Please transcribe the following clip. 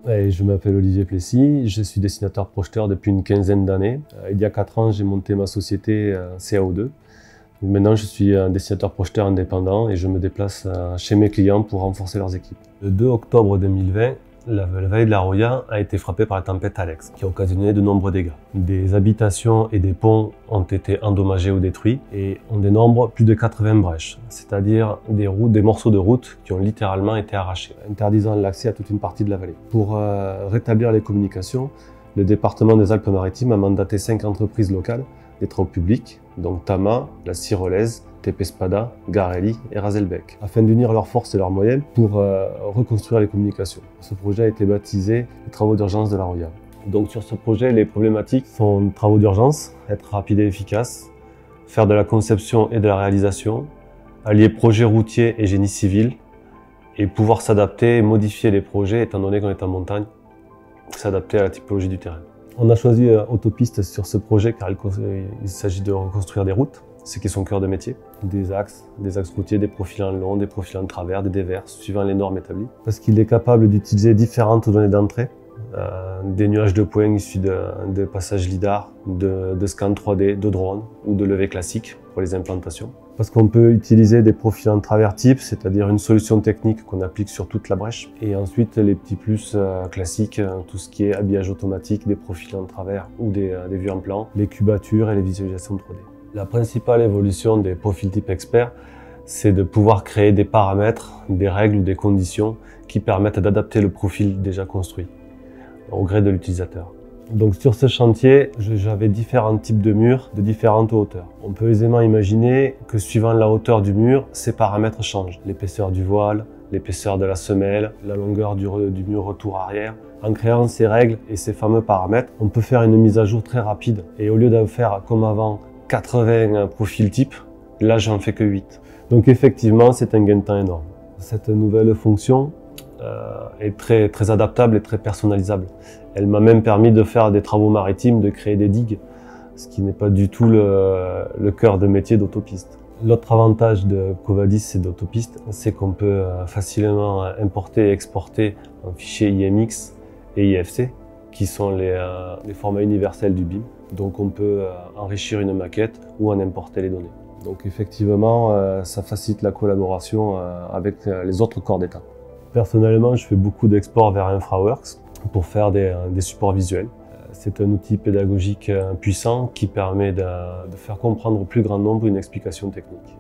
Et je m'appelle Olivier Plessis, je suis dessinateur-projeteur depuis une quinzaine d'années. Il y a 4 ans, j'ai monté ma société CAO2. Maintenant, je suis un dessinateur-projeteur indépendant et je me déplace chez mes clients pour renforcer leurs équipes. Le 2 octobre 2020, la vallée de la Roya a été frappée par la tempête Alex, qui a occasionné de nombreux dégâts. Des habitations et des ponts ont été endommagés ou détruits et on dénombre plus de 80 brèches, c'est-à-dire des morceaux de route qui ont littéralement été arrachés, interdisant l'accès à toute une partie de la vallée. Pour rétablir les communications, le département des Alpes-Maritimes a mandaté 5 entreprises locales des travaux publics, donc Tama, la Cyrolaise, TP Spada, Garelli et Razelbeck, afin d'unir leurs forces et leurs moyens pour reconstruire les communications. Ce projet a été baptisé les travaux d'urgence de la Roya. Donc sur ce projet, les problématiques sont travaux d'urgence, être rapide et efficace, faire de la conception et de la réalisation, allier projet routier et génie civil, et pouvoir s'adapter et modifier les projets étant donné qu'on est en montagne, s'adapter à la typologie du terrain. On a choisi Autopiste sur ce projet car il s'agit de reconstruire des routes, ce qui est son cœur de métier, des axes routiers, des profils en long, des profils en travers, des déverses, suivant les normes établies. Parce qu'il est capable d'utiliser différentes données d'entrée, des nuages de points issus de passages lidar, de scans 3D, de drones ou de levées classiques pour les implantations. Parce qu'on peut utiliser des profils en travers type, c'est-à-dire une solution technique qu'on applique sur toute la brèche. Et ensuite les petits plus classiques, tout ce qui est habillage automatique, des profils en travers ou des vues en plan, les cubatures et les visualisations 3D. La principale évolution des profils type expert, c'est de pouvoir créer des paramètres, des règles ou des conditions qui permettent d'adapter le profil déjà construit au gré de l'utilisateur. Donc sur ce chantier, j'avais différents types de murs de différentes hauteurs. On peut aisément imaginer que suivant la hauteur du mur, ces paramètres changent. L'épaisseur du voile, l'épaisseur de la semelle, la longueur du mur retour arrière. En créant ces règles et ces fameux paramètres, on peut faire une mise à jour très rapide. Et au lieu de faire comme avant 80 profils types, là j'en fais que 8. Donc effectivement, c'est un gain de temps énorme. Cette nouvelle fonction est très adaptable et très personnalisable. Elle m'a même permis de faire des travaux maritimes, de créer des digues, ce qui n'est pas du tout le cœur de métier d'Autopiste. L'autre avantage de Covadis et d'Autopiste, c'est qu'on peut facilement importer et exporter en fichier IMX et IFC, qui sont les formats universels du BIM. Donc on peut enrichir une maquette ou en importer les données. Donc effectivement, ça facilite la collaboration avec les autres corps d'État. Personnellement, je fais beaucoup d'exports vers InfraWorks pour faire des supports visuels. C'est un outil pédagogique puissant qui permet de faire comprendre au plus grand nombre une explication technique.